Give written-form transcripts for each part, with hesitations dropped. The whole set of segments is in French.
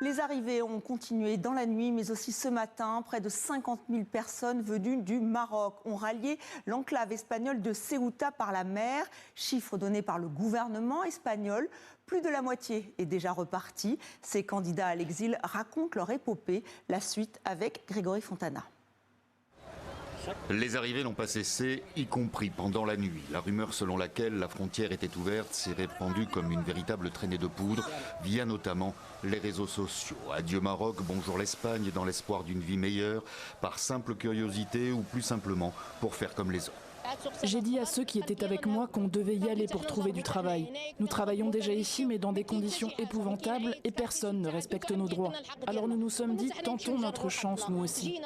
Les arrivées ont continué dans la nuit, mais aussi ce matin. Près de 50 000 personnes venues du Maroc ont rallié l'enclave espagnole de Ceuta par la mer. Chiffre donné par le gouvernement espagnol. Plus de la moitié est déjà repartie. Ces candidats à l'exil racontent leur épopée. La suite avec Grégory Fontana. Les arrivées n'ont pas cessé, y compris pendant la nuit. La rumeur selon laquelle la frontière était ouverte s'est répandue comme une véritable traînée de poudre, via notamment les réseaux sociaux. Adieu Maroc, bonjour l'Espagne, dans l'espoir d'une vie meilleure, par simple curiosité ou plus simplement pour faire comme les autres. J'ai dit à ceux qui étaient avec moi qu'on devait y aller pour trouver du travail. Nous travaillons déjà ici, mais dans des conditions épouvantables et personne ne respecte nos droits. Alors nous nous sommes dit, tentons notre chance nous aussi.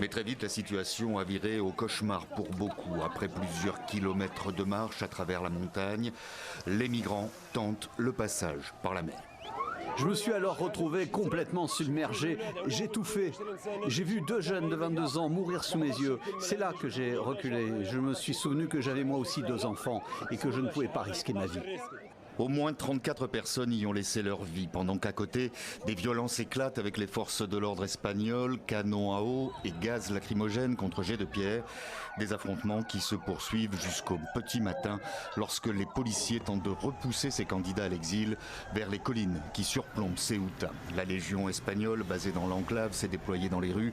Mais très vite, la situation a viré au cauchemar pour beaucoup. Après plusieurs kilomètres de marche à travers la montagne, les migrants tentent le passage par la mer. Je me suis alors retrouvé complètement submergé, j'étouffais. J'ai vu 2 jeunes de 22 ans mourir sous mes yeux. C'est là que j'ai reculé. Je me suis souvenu que j'avais moi aussi 2 enfants et que je ne pouvais pas risquer ma vie. Au moins 34 personnes y ont laissé leur vie, pendant qu'à côté, des violences éclatent avec les forces de l'ordre espagnoles, canons à eau et gaz lacrymogène contre jets de pierre. Des affrontements qui se poursuivent jusqu'au petit matin, lorsque les policiers tentent de repousser ces candidats à l'exil vers les collines qui surplombent Ceuta. La légion espagnole, basée dans l'enclave, s'est déployée dans les rues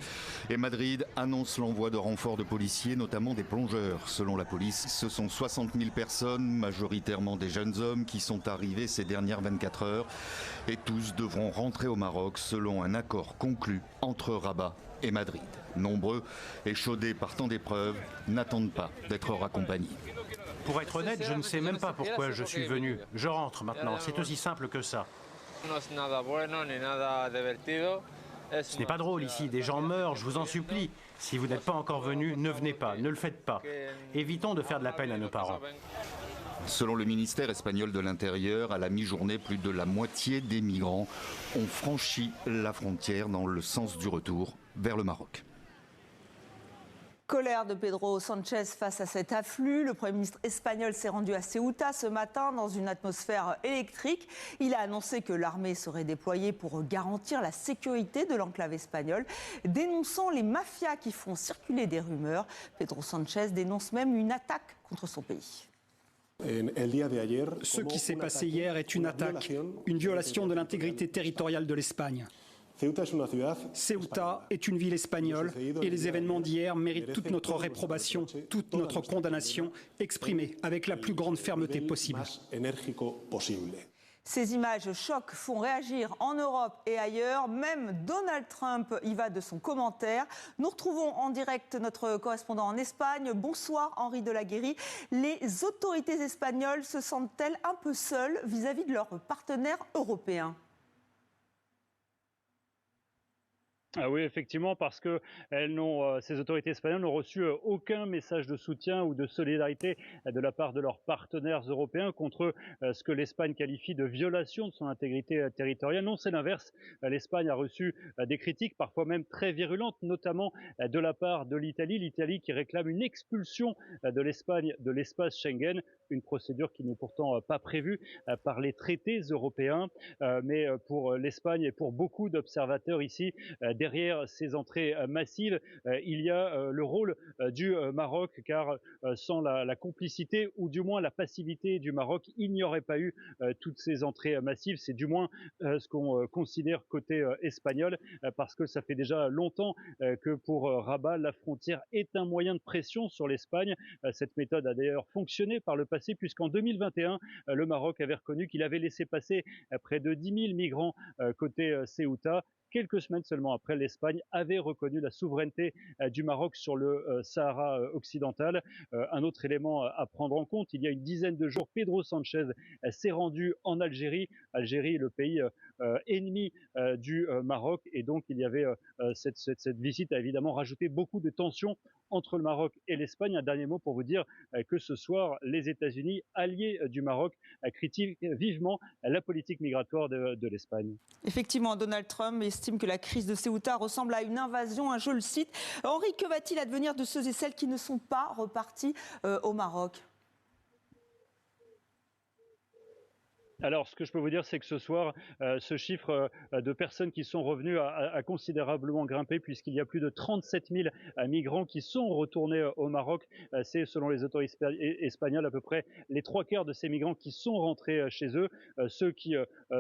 et Madrid annonce l'envoi de renforts de policiers, notamment des plongeurs. Selon la police, ce sont 60 000 personnes, majoritairement des jeunes hommes, qui sont arrivés ces dernières 24 heures et tous devront rentrer au Maroc selon un accord conclu entre Rabat et Madrid. Nombreux, échaudés par tant d'épreuves, n'attendent pas d'être raccompagnés. Pour être honnête, je ne sais même pas pourquoi je suis venu. Je rentre maintenant, c'est aussi simple que ça. Ce n'est pas drôle ici, des gens meurent, je vous en supplie. Si vous n'êtes pas encore venu, ne venez pas, ne le faites pas. Évitons de faire de la peine à nos parents. Selon le ministère espagnol de l'Intérieur, à la mi-journée, plus de la moitié des migrants ont franchi la frontière dans le sens du retour vers le Maroc. Colère de Pedro Sánchez face à cet afflux. Le Premier ministre espagnol s'est rendu à Ceuta ce matin dans une atmosphère électrique. Il a annoncé que l'armée serait déployée pour garantir la sécurité de l'enclave espagnole, dénonçant les mafias qui font circuler des rumeurs. Pedro Sánchez dénonce même une attaque contre son pays. Ce qui s'est passé hier est une attaque, une violation de l'intégrité territoriale de l'Espagne. Ceuta est une ville espagnole et les événements d'hier méritent toute notre réprobation, toute notre condamnation, exprimée avec la plus grande fermeté possible. Ces images choc font réagir en Europe et ailleurs. Même Donald Trump y va de son commentaire. Nous retrouvons en direct notre correspondant en Espagne. Bonsoir Henri de la Guérie. Les autorités espagnoles se sentent-elles un peu seules vis-à-vis de leurs partenaires européens ? Ah oui, effectivement, parce que ces autorités espagnoles n'ont reçu aucun message de soutien ou de solidarité de la part de leurs partenaires européens contre ce que l'Espagne qualifie de violation de son intégrité territoriale. Non, c'est l'inverse. L'Espagne a reçu des critiques, parfois même très virulentes, notamment de la part de l'Italie. L'Italie qui réclame une expulsion de l'Espagne de l'espace Schengen, une procédure qui n'est pourtant pas prévue par les traités européens. Mais pour l'Espagne et pour beaucoup d'observateurs ici, derrière ces entrées massives, il y a le rôle du Maroc, car sans la complicité ou du moins la passivité du Maroc, il n'y aurait pas eu toutes ces entrées massives. C'est du moins ce qu'on considère côté espagnol, parce que ça fait déjà longtemps que pour Rabat, la frontière est un moyen de pression sur l'Espagne. Cette méthode a d'ailleurs fonctionné par le passé, puisqu'en 2021, le Maroc avait reconnu qu'il avait laissé passer près de 10 000 migrants côté Ceuta. Quelques semaines seulement après, l'Espagne avait reconnu la souveraineté du Maroc sur le Sahara occidental. Un autre élément à prendre en compte, il y a une dizaine de jours, Pedro Sánchez s'est rendu en Algérie. Algérie, le pays ennemi du Maroc, et donc il y avait cette visite a évidemment rajouté beaucoup de tensions entre le Maroc et l'Espagne. Un dernier mot pour vous dire que ce soir, les États-Unis, alliés du Maroc, critiquent vivement la politique migratoire de l'Espagne. Effectivement, Donald Trump estime que la crise de Ceuta ressemble à une invasion, je le cite. Henri, que va-t-il advenir de ceux et celles qui ne sont pas repartis au Maroc ? Alors, ce que je peux vous dire, c'est que ce soir, ce chiffre de personnes qui sont revenues a considérablement grimpé, puisqu'il y a plus de 37 000 migrants qui sont retournés au Maroc. C'est, selon les autorités espagnoles, à peu près les 3/4 de ces migrants qui sont rentrés chez eux. Ceux qui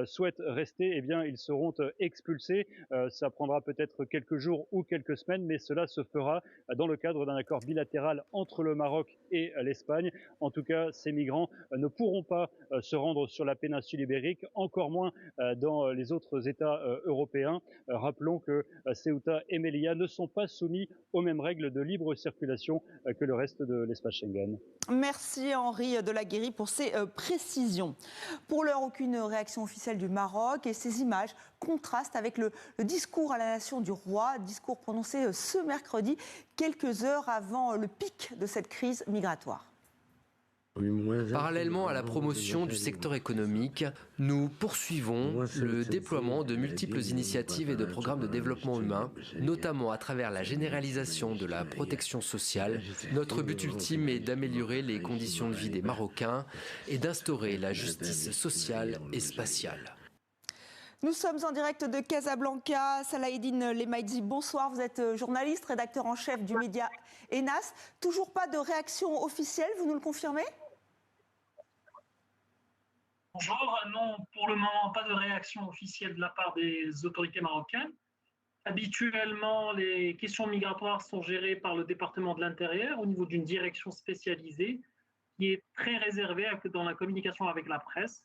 souhaitent rester, eh bien, ils seront expulsés. Ça prendra peut-être quelques jours ou quelques semaines, mais cela se fera dans le cadre d'un accord bilatéral entre le Maroc et l'Espagne. En tout cas, ces migrants ne pourront pas se rendre sur la péninsule ibérique, encore moins dans les autres États européens. Rappelons que Ceuta et Melilla ne sont pas soumis aux mêmes règles de libre circulation que le reste de l'espace Schengen. Merci Henri Delaguérie pour ces précisions. Pour l'heure, aucune réaction officielle du Maroc et ces images contrastent avec le discours à la nation du roi, discours prononcé ce mercredi, quelques heures avant le pic de cette crise migratoire. Parallèlement à la promotion du secteur économique, nous poursuivons le déploiement de multiples initiatives et de programmes de développement humain, notamment à travers la généralisation de la protection sociale. Notre but ultime est d'améliorer les conditions de vie des Marocains et d'instaurer la justice sociale et spatiale. Nous sommes en direct de Casablanca. Salaheddine Lemaïdji, bonsoir. Vous êtes journaliste, rédacteur en chef du média ENAS. Toujours pas de réaction officielle, vous nous le confirmez ? Bonjour, non, pour le moment, pas de réaction officielle de la part des autorités marocaines. Habituellement, les questions migratoires sont gérées par le département de l'Intérieur au niveau d'une direction spécialisée qui est très réservée dans la communication avec la presse.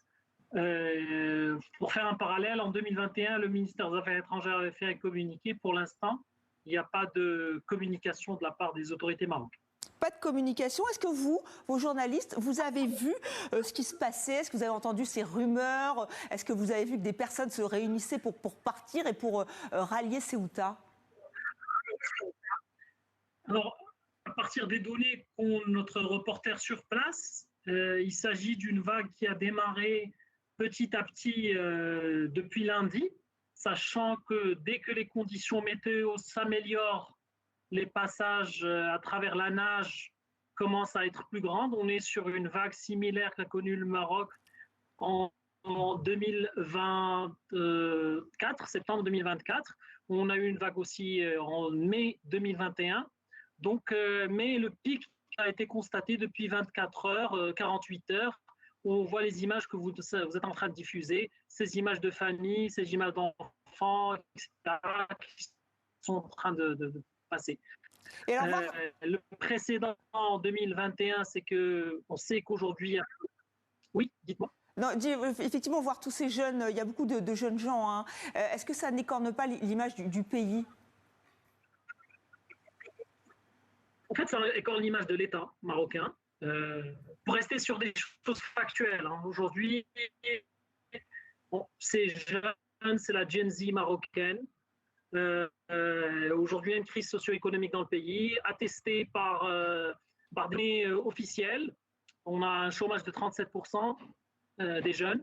Pour faire un parallèle, en 2021, le ministère des Affaires étrangères avait fait un communiqué. Pour l'instant, il n'y a pas de communication de la part des autorités marocaines. Pas de communication. Est-ce que vous, vos journalistes, vous avez vu ce qui se passait? Est-ce que vous avez entendu ces rumeurs? Est-ce que vous avez vu que des personnes se réunissaient pour partir et pour rallier Ceuta? Alors, à partir des données qu'ont notre reporter sur place, il s'agit d'une vague qui a démarré petit à petit depuis lundi, sachant que dès que les conditions météo s'améliorent, les passages à travers la nage commencent à être plus grands. On est sur une vague similaire qu'a connue le Maroc en 2024, septembre 2024. On a eu une vague aussi en mai 2021. Donc, mais le pic a été constaté depuis 24 heures, 48 heures. On voit les images que vous êtes en train de diffuser, ces images de famille, ces images d'enfants, etc., qui sont en train de passer. Et alors, le précédent en 2021, c'est qu'on sait qu'aujourd'hui... Oui, dites-moi. Non, effectivement, voir tous ces jeunes, il y a beaucoup de jeunes gens. Hein. Est-ce que ça n'écorne pas l'image du pays? En fait, ça écorne l'image de l'État marocain. Pour rester sur des choses factuelles, hein, aujourd'hui, ces jeunes, c'est la Gen Z marocaine. Aujourd'hui, il y a une crise socio-économique dans le pays, attestée par données officielles. On a un chômage de 37% des jeunes.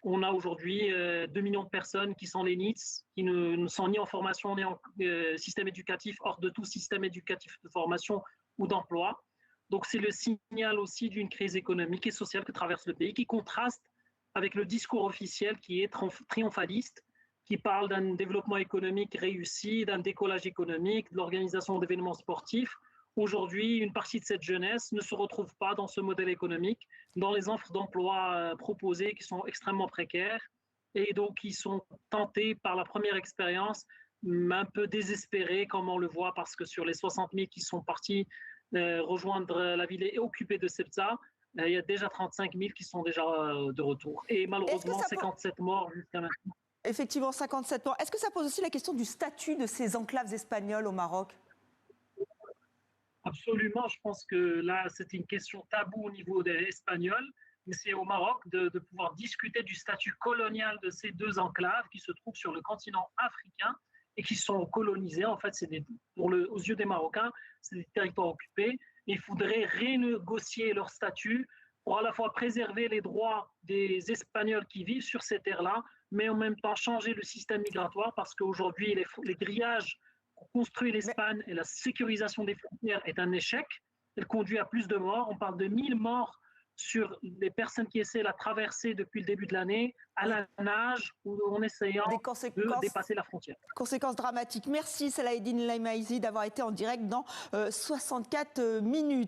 On a aujourd'hui 2 millions de personnes qui sont les NEETs, qui ne sont ni en formation ni en système éducatif, hors de tout système éducatif de formation ou d'emploi. Donc c'est le signal aussi d'une crise économique et sociale que traverse le pays, qui contraste avec le discours officiel qui est triomphaliste, qui parle d'un développement économique réussi, d'un décollage économique, de l'organisation d'événements sportifs. Aujourd'hui, une partie de cette jeunesse ne se retrouve pas dans ce modèle économique, dans les offres d'emploi proposées qui sont extrêmement précaires, et donc ils sont tentés par la première expérience, un peu désespérés comme on le voit, parce que sur les 60 000 qui sont partis rejoindre la ville et occupée de Ceuta, il y a déjà 35 000 qui sont déjà de retour. Et malheureusement, 57 morts jusqu'à maintenant. Effectivement, 57 morts. Est-ce que ça pose aussi la question du statut de ces enclaves espagnoles au Maroc? Absolument, je pense que là, c'est une question taboue au niveau des Espagnols, mais c'est au Maroc de pouvoir discuter du statut colonial de ces deux enclaves qui se trouvent sur le continent africain et qui sont colonisés. En fait, aux yeux des Marocains, c'est des territoires occupés. Il faudrait renégocier leur statut pour à la fois préserver les droits des Espagnols qui vivent sur ces terres-là, mais en même temps changer le système migratoire, parce qu'aujourd'hui, les grillages qu'ont construit l'Espagne et la sécurisation des frontières est un échec. Elle conduit à plus de morts. On parle de 1000 morts sur les personnes qui essaient la traversée depuis le début de l'année à la nage ou en essayant de dépasser la frontière. Conséquences dramatiques. Merci Salah Eddine Lemaizi d'avoir été en direct dans 64 minutes.